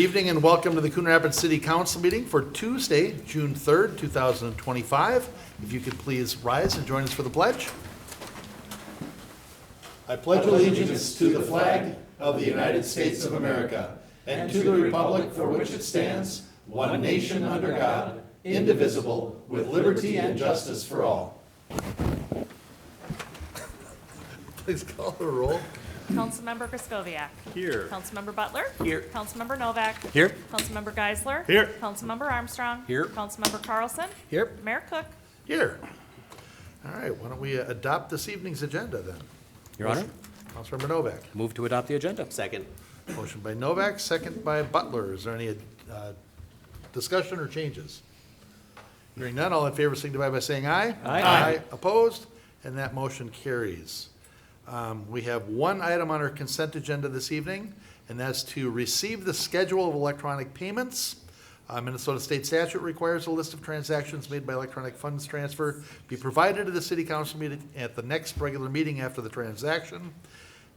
evening and welcome to the Coon Rapids City Council meeting for Tuesday, June 3rd, 2025. If you could please rise and join us for the pledge. I pledge allegiance to the flag of the United States of America and to the republic for which it stands, one nation under God, indivisible, with liberty and justice for all. Please call the roll. Councilmember Kraskowiak. Here. Councilmember Butler. Here. Councilmember Novak. Here. Councilmember Geisler. Here. Councilmember Armstrong. Here. Councilmember Carlson. Here. Mayor Cook. Here. All right, why don't we adopt this evening's agenda then? Your Honor, Councilmember Novak. move to adopt the agenda. Second. Motion by Novak, second by Butler. Is there any discussion or changes? Hearing none, all in favor signify by saying aye. Aye. Opposed? And that motion carries. We have one item on our consent agenda this evening, and that's to receive the schedule of electronic payments. Minnesota State statute requires a list of transactions made by electronic funds transfer be provided to the city council meeting at the next regular meeting after the transaction.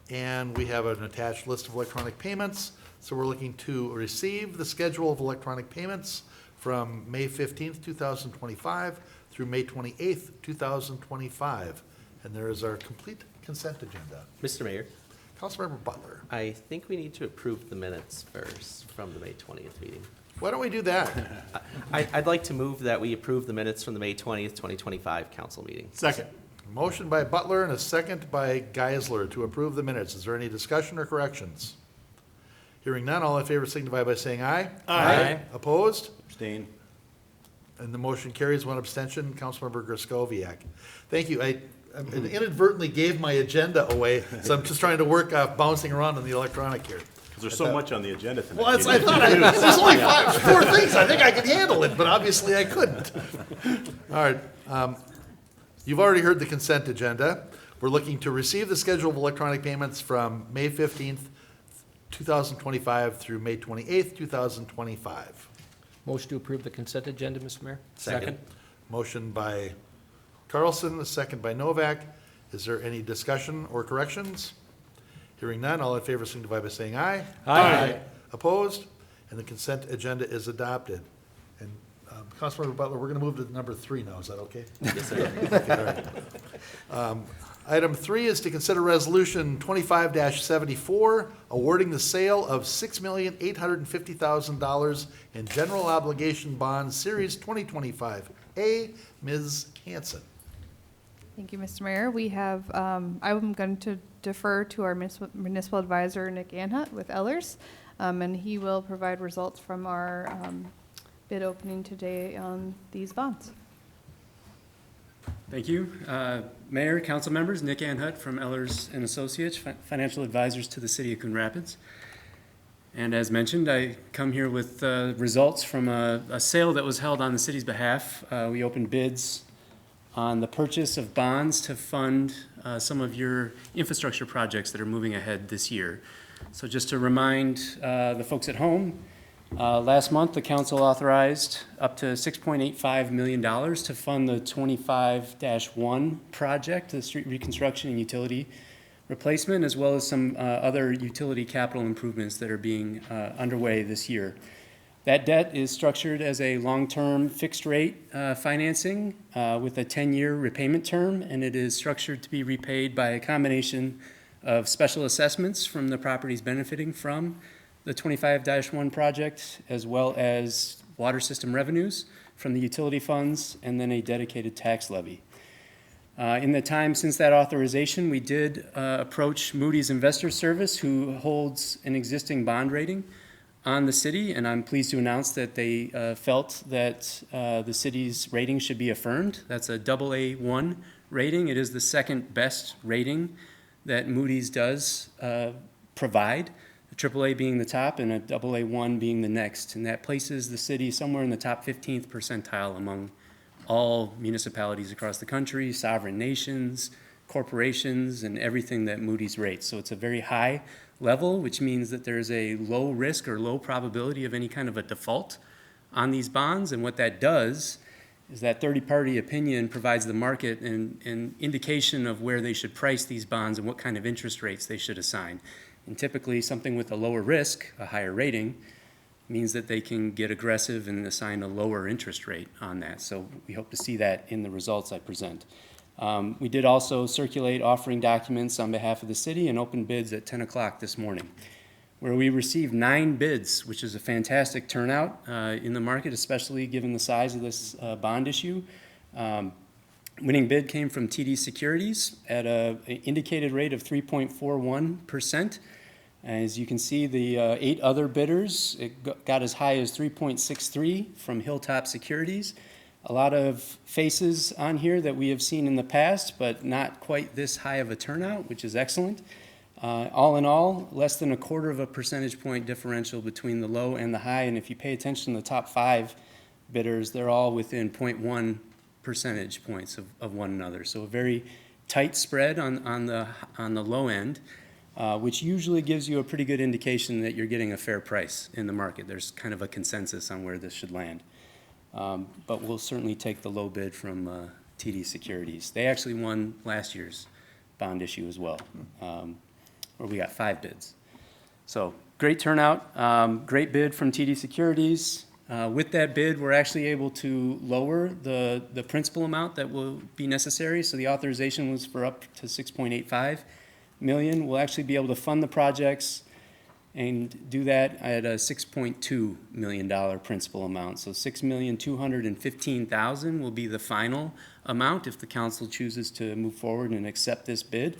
And we have an attached list of electronic payments. So we're looking to receive the schedule of electronic payments from May 15th, 2025 through May 28th, 2025. And there is our complete consent agenda. Mr. Mayor, Councilmember Butler. I think we need to approve the minutes first from the May 20th meeting. Why don't we do that? I'd like to move that we approve the minutes from the May 20th, 2025 council meeting. Second. Motion by Butler and a second by Geisler to approve the minutes. Is there any discussion or corrections? Hearing none, all in favor signify by saying aye. Aye. Opposed? Abstain. And the motion carries, one abstention, Councilmember Kraskowiak. Thank you. I inadvertently gave my agenda away, so I'm just trying to work off bouncing around on the electronic here. Because there's so much on the agenda tonight. Well, I thought there's only four things. I think I could handle it, but obviously I couldn't. All right. You've already heard the consent agenda. We're looking to receive the schedule of electronic payments from May 15th, 2025 through May 28th, 2025. Motion to approve the consent agenda, Mr. Mayor? Second. Motion by Carlson, a second by Novak. Is there any discussion or corrections? Hearing none, all in favor signify by saying aye. Aye. Opposed? And the consent agenda is adopted. And Councilmember Butler, we're going to move to number 3 now. Is that okay? Yes, sir. Okay, all right. Item 3 is to consider resolution 25-74, awarding the sale of $6,850,000 in general obligation bonds, Series 2025A. Ms. Hanson. Thank you, Mr. Mayor. We have, I'm going to defer to our municipal advisor, Nick Anhut with Ellers, and he will provide results from our bid opening today on these bonds. Thank you. Mayor, council members, Nick Anhut from Ellers and Associates, financial advisors to the city of Coon Rapids. And as mentioned, I come here with results from a sale that was held on the city's behalf. We opened bids on the purchase of bonds to fund some of your infrastructure projects that are moving ahead this year. So just to remind the folks at home, last month the council authorized up to $6.85 million to fund the 25-1 project, the street reconstruction and utility replacement, as well as some other utility capital improvements that are being underway this year. That debt is structured as a long-term fixed-rate financing with a 10-year repayment term, and it is structured to be repaid by a combination of special assessments from the properties benefiting from the 25-1 project, as well as water system revenues from the utility funds, and then a dedicated tax levy. In the time since that authorization, we did approach Moody's Investor Service, who holds an existing bond rating on the city, and I'm pleased to announce that they felt that the city's rating should be affirmed. That's a AA1 rating. It is the second best rating that Moody's does provide, a AAA being the top and a AA1 being the next, and that places the city somewhere in the top 15th percentile among all municipalities across the country, sovereign nations, corporations, and everything that Moody's rates. So it's a very high level, which means that there's a low risk or low probability of any kind of a default on these bonds. And what that does is that third-party opinion provides the market an indication of where they should price these bonds and what kind of interest rates they should assign. And typically something with a lower risk, a higher rating, means that they can get aggressive and assign a lower interest rate on that. So we hope to see that in the results I present. We did also circulate offering documents on behalf of the city and open bids at 10 o'clock this morning, where we received 9 bids, which is a fantastic turnout in the market, especially given the size of this bond issue. Winning bid came from TD Securities at an indicated rate of 3.41%. As you can see, the 8 other bidders, it got as high as 3.63 from Hilltop Securities. A lot of faces on here that we have seen in the past, but not quite this high of a turnout, which is excellent. All in all, less than 1/4 percentage point differential between the low and the high, and if you pay attention to the top 5 bidders, they're all within 0.1 percentage points of one another. So a very tight spread on the low end, which usually gives you a pretty good indication that you're getting a fair price in the market. There's kind of a consensus on where this should land. But we'll certainly take the low bid from TD Securities. They actually won last year's bond issue as well, where we got 5 bids. So great turnout, great bid from TD Securities. With that bid, we're actually able to lower the principal amount that will be necessary. So the authorization was for up to $6.85 million. We'll actually be able to fund the projects and do that at a $6.2 million principal amount. So $6,215,000 will be the final amount if the council chooses to move forward and accept this bid.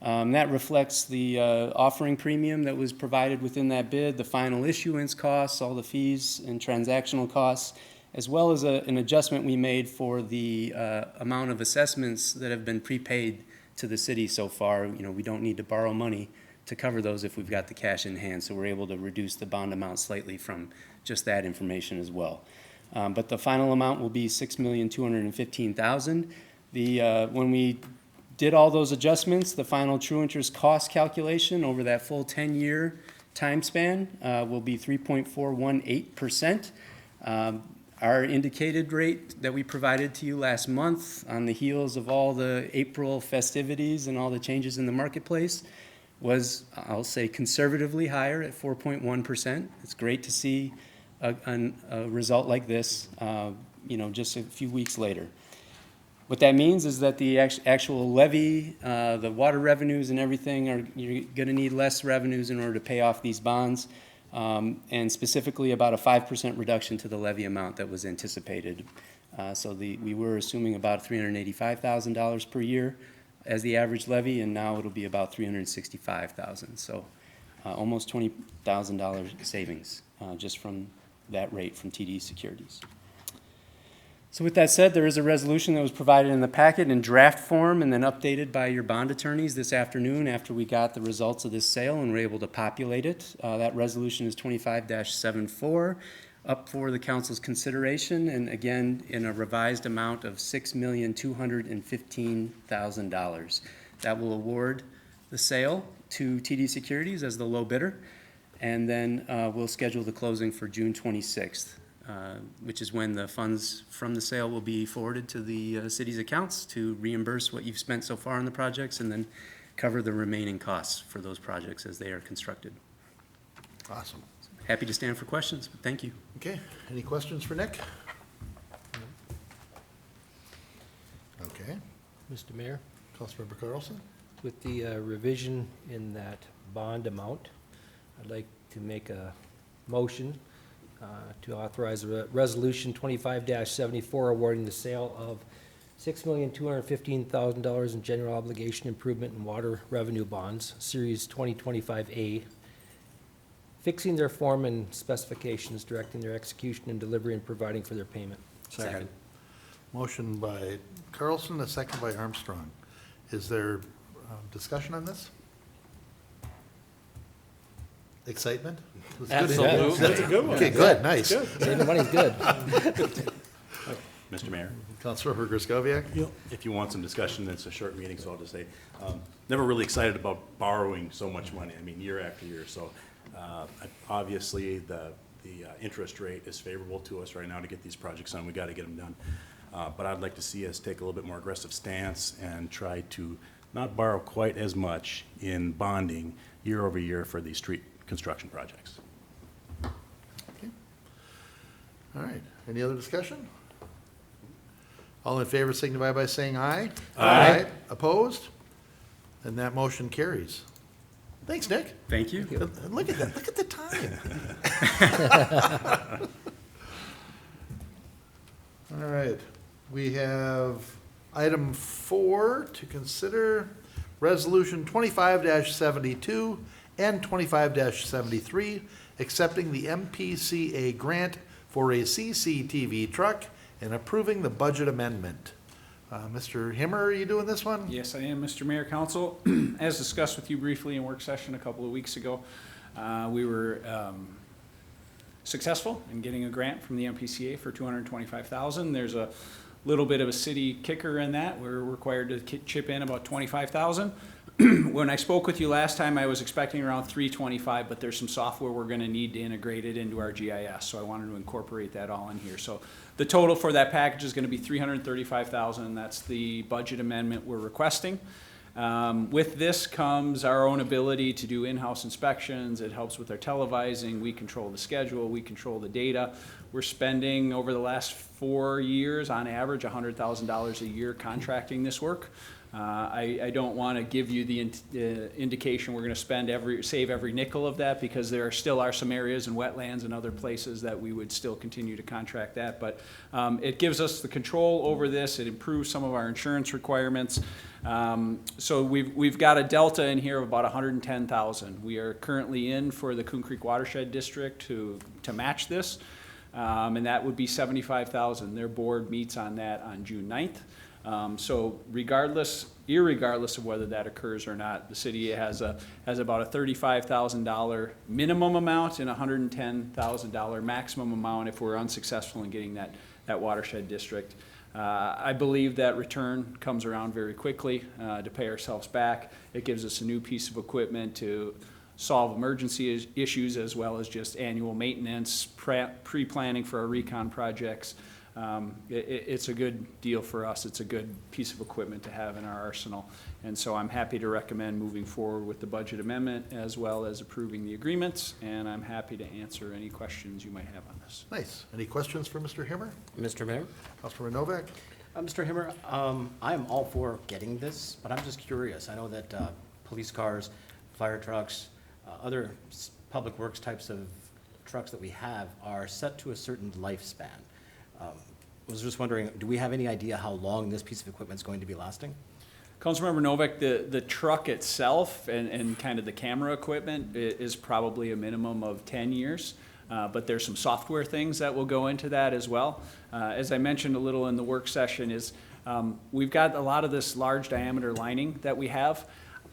That reflects the offering premium that was provided within that bid, the final issuance costs, all the fees and transactional costs, as well as an adjustment we made for the amount of assessments that have been prepaid to the city so far. You know, we don't need to borrow money to cover those if we've got the cash in hand, so we're able to reduce the bond amount slightly from just that information as well. But the final amount will be $6,215,000. When we did all those adjustments, the final true interest cost calculation over that full 10-year time span will be 3.418%. Our indicated rate that we provided to you last month on the heels of all the April festivities and all the changes in the marketplace was, I'll say, conservatively higher at 4.1%. It's great to see a result like this, just a few weeks later. What that means is that the actual levy, the water revenues and everything, you're going to need less revenues in order to pay off these bonds, and specifically about a 5% reduction to the levy amount that was anticipated. So we were assuming about $385,000 per year as the average levy, and now it'll be about $365,000. So almost $20,000 savings just from that rate from TD Securities. So with that said, there is a resolution that was provided in the packet in draft form and then updated by your bond attorneys this afternoon after we got the results of this sale and were able to populate it. That resolution is 25-74, up for the council's consideration, and again, in a revised amount of $6,215,000. That will award the sale to TD Securities as the low bidder, and then we'll schedule the closing for June 26th. Which is when the funds from the sale will be forwarded to the city's accounts to reimburse what you've spent so far on the projects and then cover the remaining costs for those projects as they are constructed. Awesome. Happy to stand for questions, but thank you. Okay, any questions for Nick? Okay, Mr. Mayor, Councilmember Carlson? with the revision in that bond amount, I'd like to make a motion to authorize resolution 25-74 awarding the sale of $6,215,000 in general obligation improvement and water revenue bonds, Series 2025A, fixing their form and specifications, directing their execution and delivery, and providing for their payment. Second. Motion by Carlson, a second by Armstrong. Is there discussion on this? Excitement? Absolutely. That's a good one. Okay, good, nice. Saving money's good. Mr. Mayor, Councilmember Griscoviac? if you want some discussion, it's a short meeting, so I'll just say, never really excited about borrowing so much money, I mean, year after year. So obviously, the interest rate is favorable to us right now to get these projects done. We got to get them done. But I'd like to see us take a little bit more aggressive stance and try to not borrow quite as much in bonding year over year for these street construction projects. Okay. right, any other discussion? All in favor signify by saying aye. Aye. Opposed? And that motion carries. Thanks, Nick. Thank you. And look at that, look at the time. All right, we have item 4 to consider, Resolution 25-72 and 25-73, accepting the MPCA grant for a CCTV truck and approving the budget amendment. Mr. Himmer, are you doing this one? Yes, I am, Mr. Mayor, Council. As discussed with you briefly in work session a couple of weeks ago, we were successful in getting a grant from the MPCA for $225,000. There's a little bit of a city kicker in that. We're required to chip in about $25,000. When I spoke with you last time, I was expecting around $325,000, but there's some software we're going to need to integrate it into our GIS, so I wanted to incorporate that all in here. So the total for that package is going to be $335,000, and that's the budget amendment we're requesting. With this comes our own ability to do in-house inspections. It helps with our televising. We control the schedule. We control the data. We're spending over the last 4 years, on average, $100,000 a year contracting this work. I don't want to give you the indication we're going to save every nickel of that, because there still are some areas in wetlands and other places that we would still continue to contract that. But it gives us the control over this. It improves some of our insurance requirements. So we've got a delta in here of about $110,000. We are currently in for the Coon Creek Watershed District to match this, and that would be $75,000. Their board meets on that on June 9th. So irregardless of whether that occurs or not, the city has about a $35,000 minimum amount and a $110,000 maximum amount if we're unsuccessful in getting that watershed district. I believe that return comes around very quickly to pay ourselves back. It gives us a new piece of equipment to solve emergency issues, as well as just annual maintenance, pre-planning for our recon projects. It's a good deal for us. It's a good piece of equipment to have in our arsenal. And so I'm happy to recommend moving forward with the budget amendment as well as approving the agreements. And I'm happy to answer any questions you might have on this. Nice. Any questions for Mr. Himmer? Mr. Mayor? Councilmember Novak? Mr. Himmer, I am all for getting this, but I'm just curious. I know that police cars, fire trucks, other public works types of trucks that we have are set to a certain lifespan. I was just wondering, do we have any idea how long this piece of equipment is going to be lasting? Councilmember Novak, the truck itself and kind of the camera equipment is probably a minimum of 10 years. But there's some software things that will go into that as well. As I mentioned a little in the work session is we've got a lot of this large diameter lining that we have.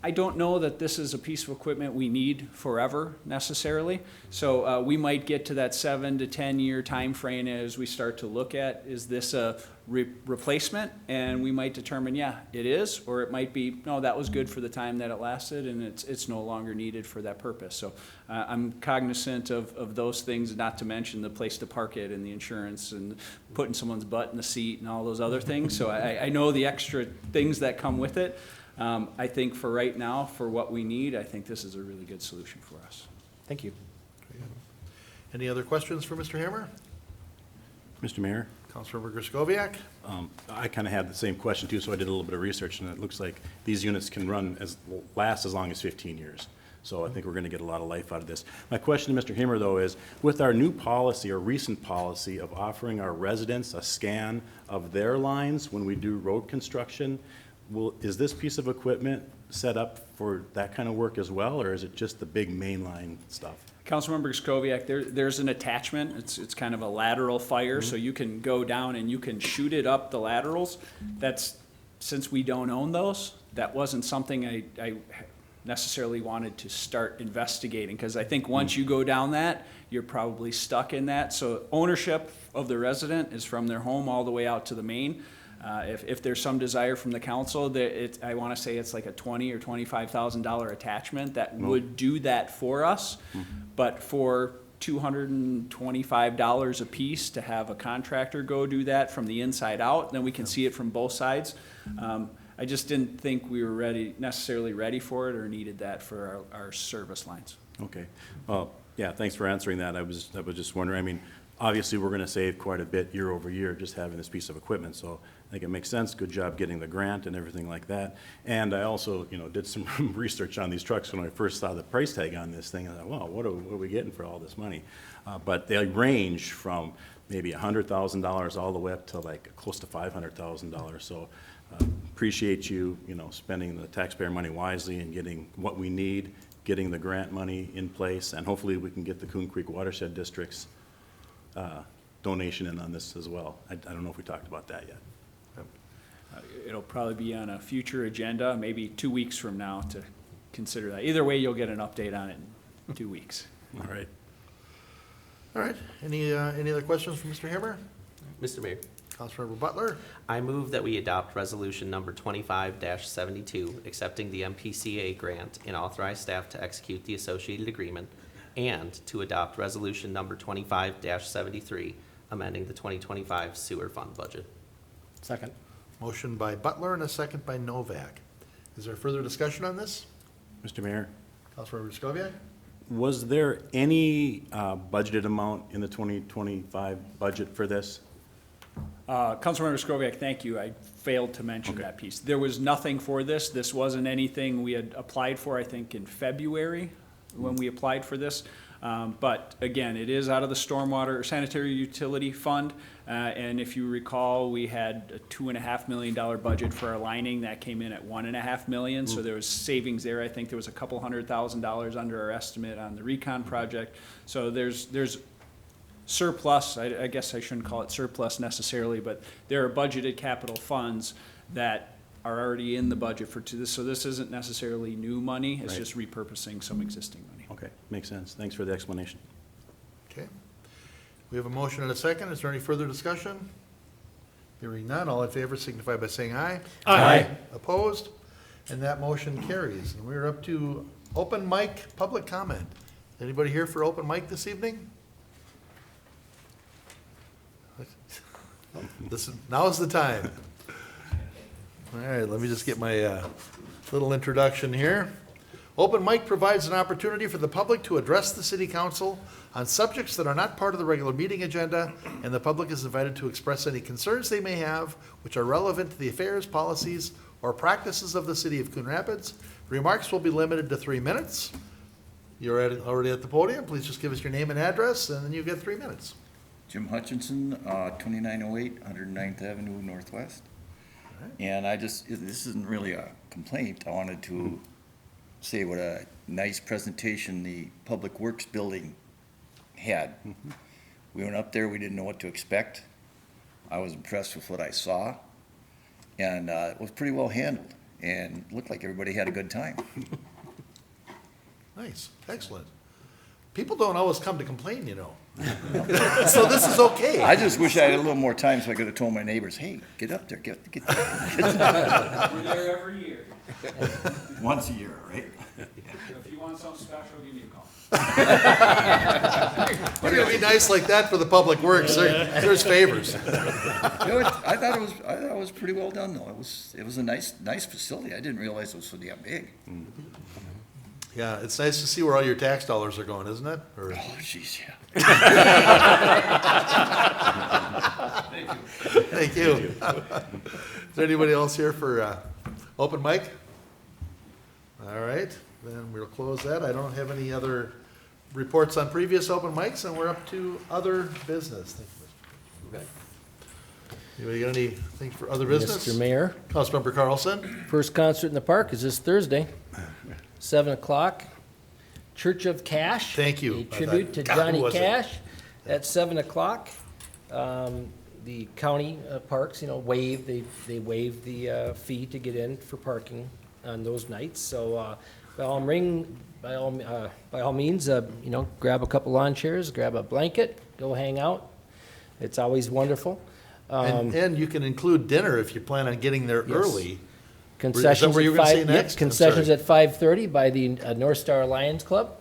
I don't know that this is a piece of equipment we need forever necessarily. So we might get to that 7 to 10 year time frame as we start to look at, is this a replacement? And we might determine, yeah, it is, or it might be, no, that was good for the time that it lasted and it's no longer needed for that purpose. So I'm cognizant of those things, not to mention the place to park it and the insurance and putting someone's butt in the seat and all those other things. So I know the extra things that come with it. I think for right now, for what we need, I think this is a really good solution for us. Thank you. Any other questions for Mr. Hammer? Mr. Mayor, Councilmember Griscoviac? I kind of had the same question too, so I did a little bit of research, and it looks like these units can last as long as 15 years. So I think we're going to get a lot of life out of this. My question to Mr. Himmer, though, is with our new policy or recent policy of offering our residents a scan of their lines when we do road construction, is this piece of equipment set up for that kind of work as well, or is it just the big mainline stuff? Councilmember Skoviak, there's an attachment. It's kind of a lateral fire, so you can go down and you can shoot it up the laterals. Since we don't own those, that wasn't something I necessarily wanted to start investigating, because I think once you go down that, you're probably stuck in that. So ownership of the resident is from their home all the way out to the main. If there's some desire from the council, I want to say it's like a $20,000 or $25,000 attachment that would do that for us. But for $225 a piece to have a contractor go do that from the inside out, then we can see it from both sides. I just didn't think we were necessarily ready for it or needed that for our service lines. Okay. Well, yeah, thanks for answering that. I was just wondering, I mean, obviously, we're gonna save quite a bit year over year just having this piece of equipment, so I think it makes sense. Good job getting the grant and everything like that. And I also, did some research on these trucks when I first saw the price tag on this thing. I thought, wow, what are we getting for all this money? But they range from maybe $100,000 all the way up to like close to $500,000. So appreciate you, spending the taxpayer money wisely and getting what we need, getting the grant money in place, and hopefully we can get the Coon Creek Watershed District's donation in on this as well. I don't know if we talked about that yet. It'll probably be on a future agenda, maybe 2 weeks from now to consider that. Either way, you'll get an update on it in 2 weeks. All right. All right, any other questions for Mr. Hammer? Mr. Mayor, Councilmember Butler? I move that we adopt resolution number 25-72, accepting the MPCA grant and authorize staff to execute the associated agreement, and to adopt resolution number 25-73, amending the 2025 sewer fund budget. Second. Motion by Butler and a second by Novak. Is there further discussion on this? Mr. Mayor, Councilmember Scoviac? was there any budgeted amount in the 2025 budget for this? Councilmember Skroviak, thank you. I failed to mention Okay. that piece. There was nothing for this. This wasn't anything we had applied for, I think, in February when we applied for this. But again, it is out of the stormwater sanitary utility fund. And if you recall, we had a $2.5 million budget for our lining. That came in at $1.5 million. So there was savings there. I think there was a couple $100,000 under our estimate on the recon project. So there's surplus. I guess I shouldn't call it surplus necessarily, but there are budgeted capital funds that are already in the budget for this. So this isn't necessarily new money. It's Right. just repurposing some existing money. Okay, makes sense. Thanks for the explanation. Okay. We have a motion and a second. Is there any further discussion? Hearing none, all in favor signify by saying aye. Aye. Opposed? And that motion carries. And we're up to open mic, public comment. Anybody here for open mic this evening? Now's the time. All right, let me just get my little introduction here. Open mic provides an opportunity for the public to address the city council on subjects that are not part of the regular meeting agenda, and the public is invited to express any concerns they may have which are relevant to the affairs, policies, or practices of the city of Coon Rapids. Remarks will be limited to 3 minutes. You're already at the podium. Please just give us your name and address, and then you get 3 minutes. Jim Hutchinson, 2908 109th Avenue Northwest. And this isn't really a complaint. I wanted to say what a nice presentation the Public Works building had. We went up there, we didn't know what to expect. I was impressed with what I saw. And it was pretty well handled and looked like everybody had a good time. Nice, excellent. People don't always come to complain, you know. So this is okay. I just wish I had a little more time so I could have told my neighbors, hey, get up there, get We're there every year. once a year, right? If you want something special, give me a call. We're gonna be nice like that for the public works. There's favors. You know what, I thought it was pretty well done, though. It was a nice facility. I didn't realize it was so damn big. Yeah, it's nice to see where all your tax dollars are going, isn't it? Or- Oh, jeez, yeah. Thank you. Is there anybody else here for open mic? All right, then we'll close that. I don't have any other reports on previous open mics, and we're up to other business. Thank you, Mr. Anybody got anything for other business? Mr. Mayor, Councilmember Carlson? first concert in the park is this Thursday, 7 o'clock. Church of Cash. Thank you. A tribute to God, who Johnny was it? Cash at 7 o'clock. The county parks, they waive the fee to get in for parking on those nights. So by all means, grab a couple lawn chairs, grab a blanket, go hang out. It's always wonderful. And you can include dinner if you plan on getting there Yes. early. Concessions where you at were gonna say 5, next? I'm concessions sorry. at 5:30 by the North Star Lions Club.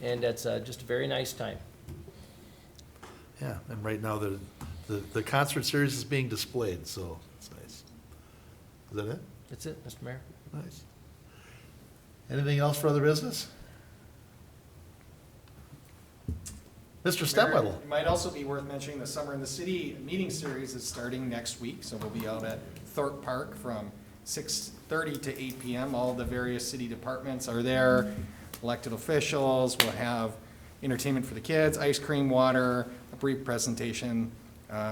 And that's just a very nice time. Yeah, and right now the concert series is being displayed, so it's nice. Is that it? That's it, Mr. Mayor. Nice. Anything else for other business? Mr. Mayor, Stemwedel. It might also be worth mentioning the Summer in the City meeting series is starting next week, so we'll be out at Thorpe Park from 6:30 to 8 PM. All the various city departments are there, elected officials, we'll have entertainment for the kids, ice cream, water, a brief presentation,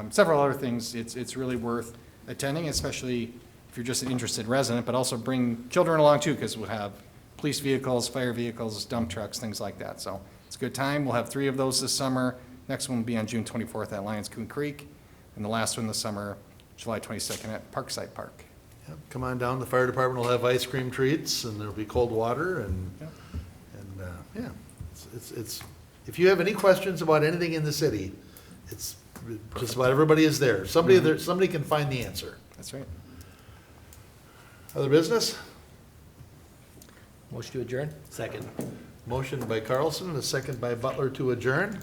several other things. It's really worth attending, especially if you're just an interested resident, but also bring children along too, because we'll have police vehicles, fire vehicles, dump trucks, things like that. So it's a good time. We'll have 3 of those this summer. Next one will be on June 24th at Lions Coon Creek, and the last one this summer, July 22nd at Parkside Park. Yep, come on down, the fire department will have ice cream treats, and there'll be cold water, and, Yep. yeah. It's, if you have any questions about anything in the city, it's, just about everybody is there. Somebody there, somebody can find the answer. That's right. Other business? Motion to adjourn? Second. Motion by Carlson and a second by Butler to adjourn.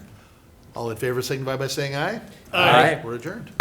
All in favor signify by saying aye. Aye. We're adjourned.